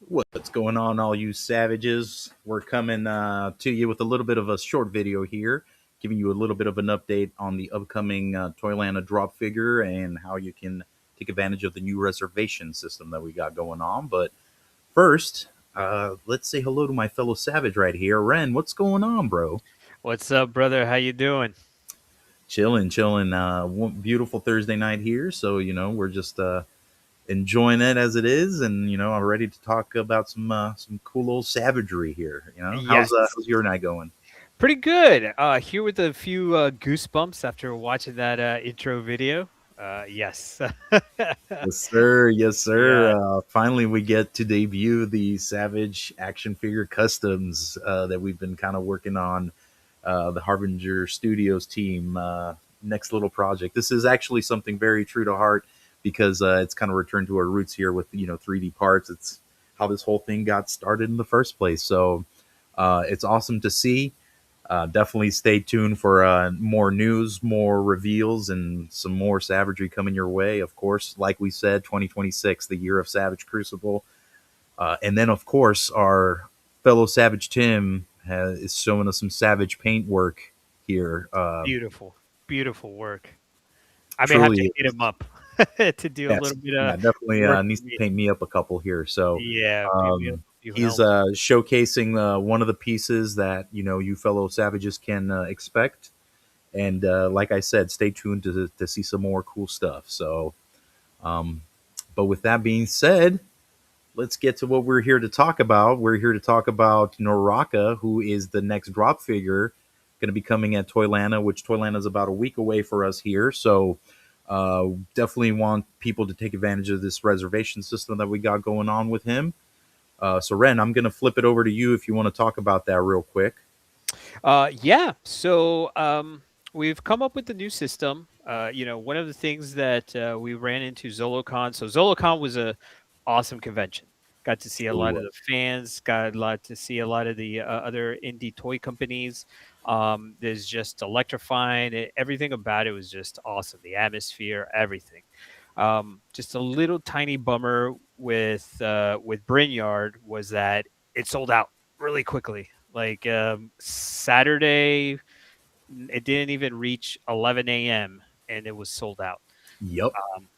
What's going on, all you savages? We're coming to you with a little bit of a short video here, giving you a little bit of an update on the upcoming Toylanta drop figure and how you can take advantage of the new reservation system that we got going on. But first, let's say hello to my fellow savage right here. Ren, what's going on, bro? What's up, brother? How you doing? Chilling, chilling. Beautiful Thursday night here. So, we're just enjoying it as it is, and I'm ready to talk about some cool old savagery here. Yes, How's your night going? pretty good. Here with a few goosebumps after watching that intro video. Yes, Yes, sir. Yes, sir. yeah, Finally, we get to debut the Savage action figure customs that we've been kind of working on. The Harbinger Studios team. Next little project. This is actually something very true to heart because it's kind of returned to our roots here with 3D parts. It's how this whole thing got started in the first place. So it's awesome to see. Definitely stay tuned for more news, more reveals, and some more savagery coming your way. Of course, like we said, 2026, the year of Savage Crucible. And then, of course, our fellow Savage Tim is showing us some Savage paint work here. beautiful, beautiful work. I may have to Truly, hit him up to do a yes, little bit yeah, of definitely work needs for to me. paint me up a couple here. So Yeah, paint me up um, a few he's helms. showcasing one of the pieces that you fellow Savages can expect. And like I said, stay tuned to see some more cool stuff. So, um, but with that being said, let's get to what we're here to talk about. We're here to talk about Naraka, who is the next drop figure going to be coming at Toylanta, which Toylanta is about a week away for us here. So, definitely want people to take advantage of this reservation system that we got going on with him. So, Ren, I'm going to flip it over to you if you want to talk about that real quick. Yeah, so we've come up with the new system. One of the things that we ran into ZoloCon. So ZoloCon was a awesome convention. Got to see a Truly lot of was. the fans. Got a lot to see a lot of the other indie toy companies. There's just electrifying. Everything about it was just awesome. The atmosphere, everything. Just a little tiny bummer with Brynyard was that it sold out really quickly. Like Saturday, it didn't even reach 11 a.m. and it was sold out. Yep. Um,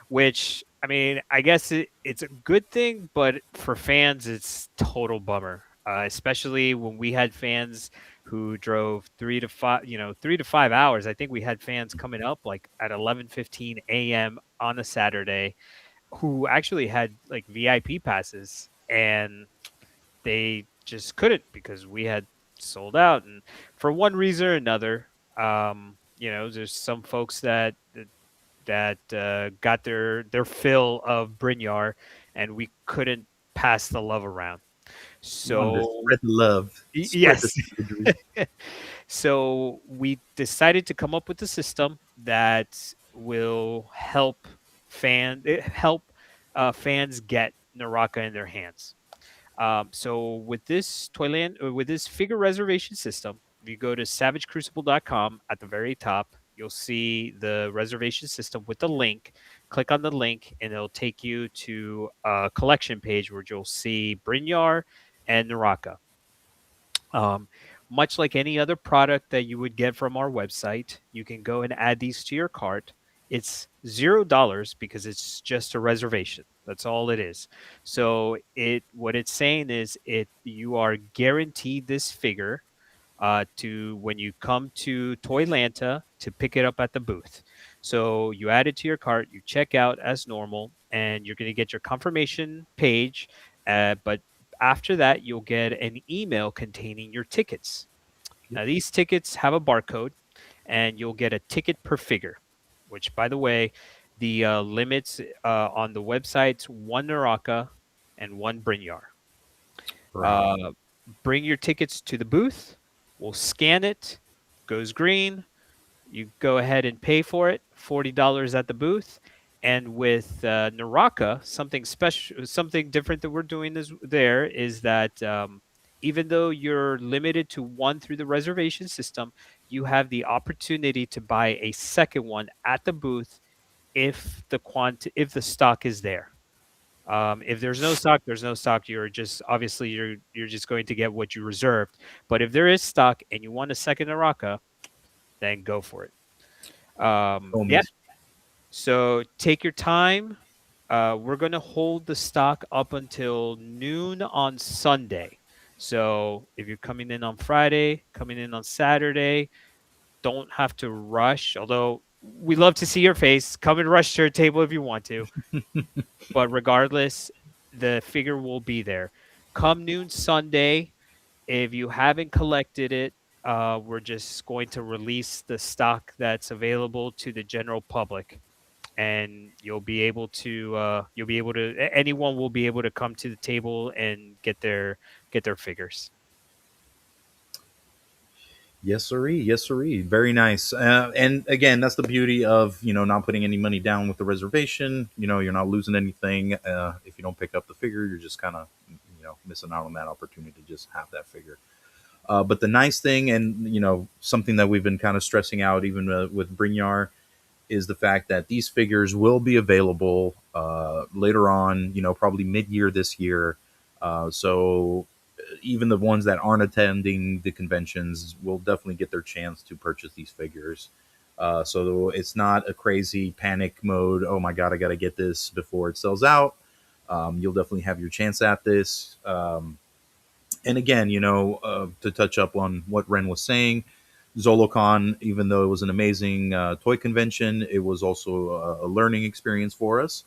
which I mean, I guess it's a good thing, but for fans, it's total bummer. Especially when we had fans who drove 3 to 5, 3 to 5 hours. I think we had fans coming up like at 11:15 a.m. on a Saturday who actually had like VIP passes and they just couldn't because we had sold out. And for one reason or another, there's some folks that got their fill of Brynyar, and we couldn't pass the love around. Wanted to So spread the love, spread the yes, savagery. so we decided to come up with a system that will help fans get Naraka in their hands. So with this figure reservation system, if you go to savagecrucible.com at the very top, you'll see the reservation system with the link. Click on the link, and it'll take you to a collection page where you'll see Brynyar and Naraka. Um, Much like any other product that you would get from our website, you can go and add these to your cart. It's $0 because it's just a reservation. That's all it is. So it what it's saying is it you are guaranteed this figure to when you come to Toylanta to pick it up at the booth. So you add it to your cart, you check out as normal, and you're going to get your confirmation page. But after that, you'll get an email containing your tickets. Yep. Now, these tickets have a barcode, and you'll get a ticket per figure, which, by the way, the limits on the website's one Naraka and one Brynyar. Right. Uh, bring your tickets to the booth. We'll scan it. Goes green. You go ahead and pay for it. $40 at the booth. And with Naraka, something special, something different that we're doing is that even though you're limited to one through the reservation system, you have the opportunity to buy a second one at the booth if the stock is there. If there's no stock, there's no stock. You're just obviously you're just going to get what you reserved. But if there is stock and you want a second Naraka, then go for it. Yeah. Homies. So take your time. We're gonna hold the stock up until noon on Sunday. So if you're coming in on Friday, coming in on Saturday, don't have to rush. Although we love to see your face. Come and rush to your table if you want to. But regardless, the figure will be there. Come noon Sunday, if you haven't collected it, we're just going to release the stock that's available to the general public, and you'll be able to anyone will be able to come to the table and get their figures. Yes, sirree. Yes, sirree. Very nice. And again, that's the beauty of not putting any money down with the reservation. You're not losing anything. If you don't pick up the figure, you're just kind of missing out on that opportunity to just have that figure. But the nice thing, and something that we've been kind of stressing out, even with Brynyar, is the fact that these figures will be available later on. Probably mid-year this year. So even the ones that aren't attending the conventions will definitely get their chance to purchase these figures. So it's not a crazy panic mode. Oh my god, I got to get this before it sells out. You'll definitely have your chance at this. And again, to touch up on what Ren was saying, ZoloCon, even though it was an amazing toy convention, it was also a learning experience for us.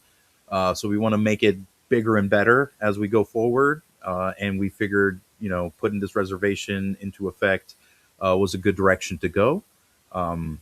So we want to make it bigger and better as we go forward. And we figured, putting this reservation into effect was a good direction to go. Um,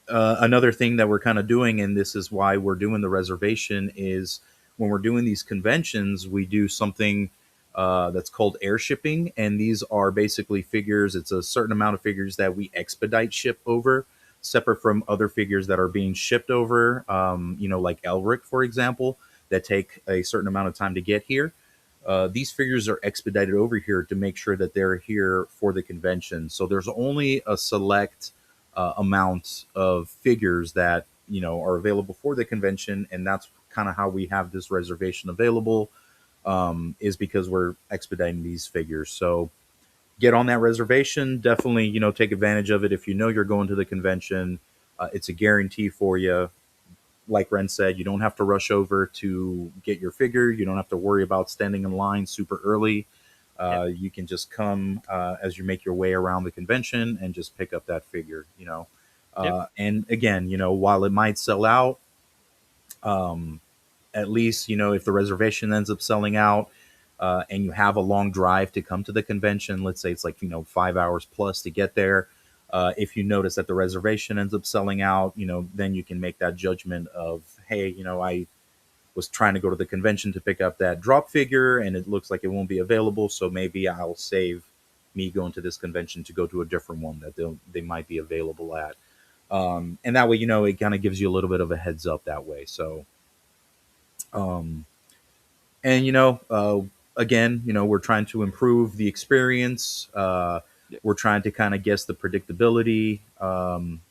Another thing that we're kind of doing, and this is why we're doing the reservation, is when we're doing these conventions, we do something that's called air shipping. And these are basically figures, it's a certain amount of figures that we expedite ship over, separate from other figures that are being shipped over, like Elric, for example, that take a certain amount of time to get here. These figures are expedited over here to make sure that they're here for the convention. So there's only a select amount of figures that are available for the convention, and that's kind of how we have this reservation available. Is because we're expediting these figures. So get on that reservation. Definitely, take advantage of it if you're going to the convention. It's a guarantee for you. Like Ren said, you don't have to rush over to get your figure. You don't have to worry about standing in line super early. Yep. You can just come as you make your way around the convention and just pick up that figure. Yep. And again, while it might sell out, um, at least if the reservation ends up selling out, and you have a long drive to come to the convention, let's say it's like 5 hours plus to get there. If you notice that the reservation ends up selling out, then you can make that judgment of, hey, I was trying to go to the convention to pick up that drop figure and it looks like it won't be available, so maybe I'll save me going to this convention to go to a different one that they might be available at. And that way, it kind of gives you a little bit of a heads up that way. So um, and again, we're trying to improve the experience. Yep. We're trying to kind of guess the predictability, and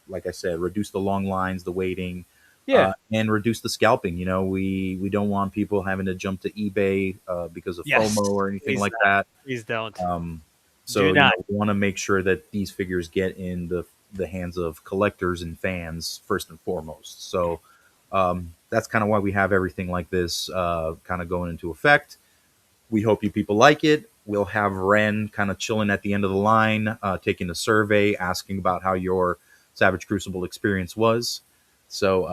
like I said, reduce the long lines, the waiting, Yeah. and reduce the scalping. We don't want people having to jump to eBay because of Yes. FOMO or anything Please like not. that. Please don't. um, Do so not. we want to make sure that these figures get in the hands of collectors and fans first and foremost. So that's kind of why we have everything like this kind of going into effect. We hope you people like it. We'll have Ren kind of chilling at the end of the line, taking a survey, asking about how your Savage Crucible experience was. So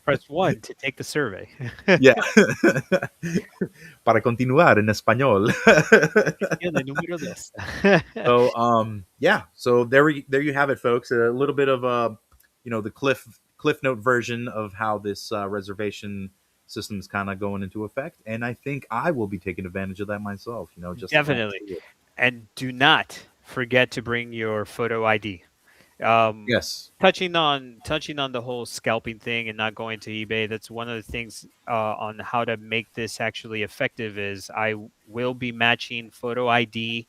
Press 1 to take the survey. yeah, para continuar en español. Presione número 2. So yeah, so there you have it, folks. A little bit of the cliff note version of how this reservation system is kind of going into effect, and I think I will be taking advantage of that myself. Just to kind of Definitely. see it. And do not forget to bring your photo ID. Um, Yes. touching on the whole scalping thing and not going to eBay, that's one of the things on how to make this actually effective is will be matching photo ID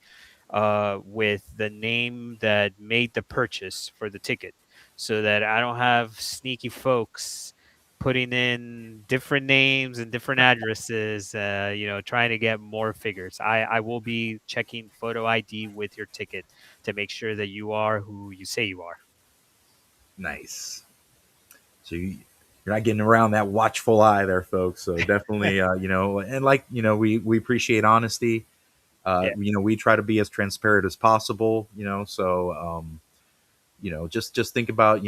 with the name that made the purchase for the ticket, so that I don't have sneaky folks putting in different names and different addresses, trying to get more figures. I will be checking photo ID with your ticket to make sure that you are who you say you are. Nice. So you're not getting around that watchful eye there, folks. So definitely, and like we appreciate honesty. Yeah, We try to be as transparent as possible. So just think about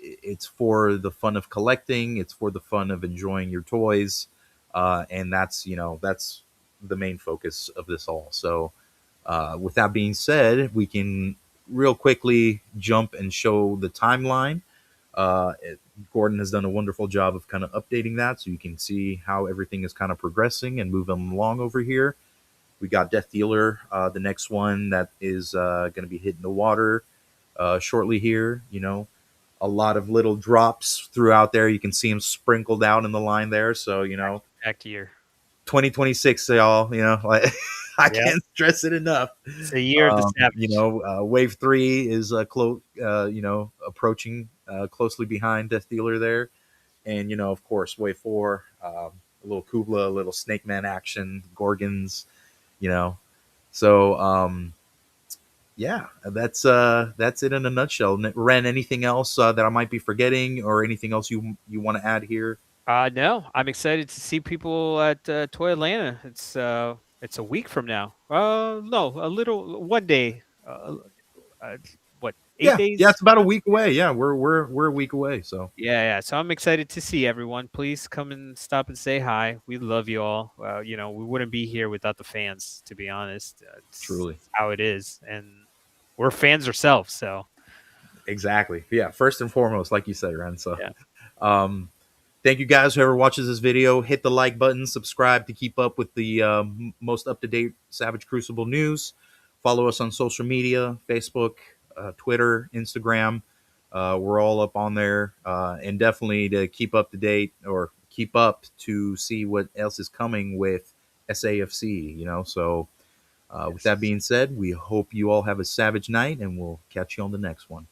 it's for the fun of collecting, it's for the fun of enjoying your toys, and that's the main focus of this all. So with that being said, we can real quickly jump and show the timeline. Gordon has done a wonderful job of kind of updating that, so you can see how everything is kind of progressing and moving along over here. We got Death Dealer, the next one that is going to be hitting the water shortly here. A lot of little drops throughout there. You can see them sprinkled out in the line there. So, back to your 2026, y'all, like, I Yep. can't stress it enough. It's the year of the savage. Wave three is approaching closely behind Death Dealer there. And, of course, wave four, a little Kubla, a little Snake Man action, Gorgons, you know. So, yeah, that's it in a nutshell. Ren, anything else that I might be forgetting, or anything else you want to add here? No, I'm excited to see people at Toylanta. It's a week from now. No, a little one day. What, eight Yeah, days it's from about a now? week away. Yeah, we're a week away. So Yeah, yeah. So I'm excited to see everyone. Please come and stop and say hi. We love you all. We wouldn't be here without the fans, to be honest. truly, It's how it is, and we're fans ourselves. So exactly. Yeah, first and foremost, like you said, Ren. So, yeah, um, thank you guys. Whoever watches this video, hit the like button, subscribe to keep up with the most up to date Savage Crucible news. Follow us on social media: Facebook, Twitter, Instagram. We're all up on there, and definitely to keep up to date or keep up to see what else is coming with SAFC. So with that yes. being said, we hope you all have a savage night, and we'll catch you on the next one.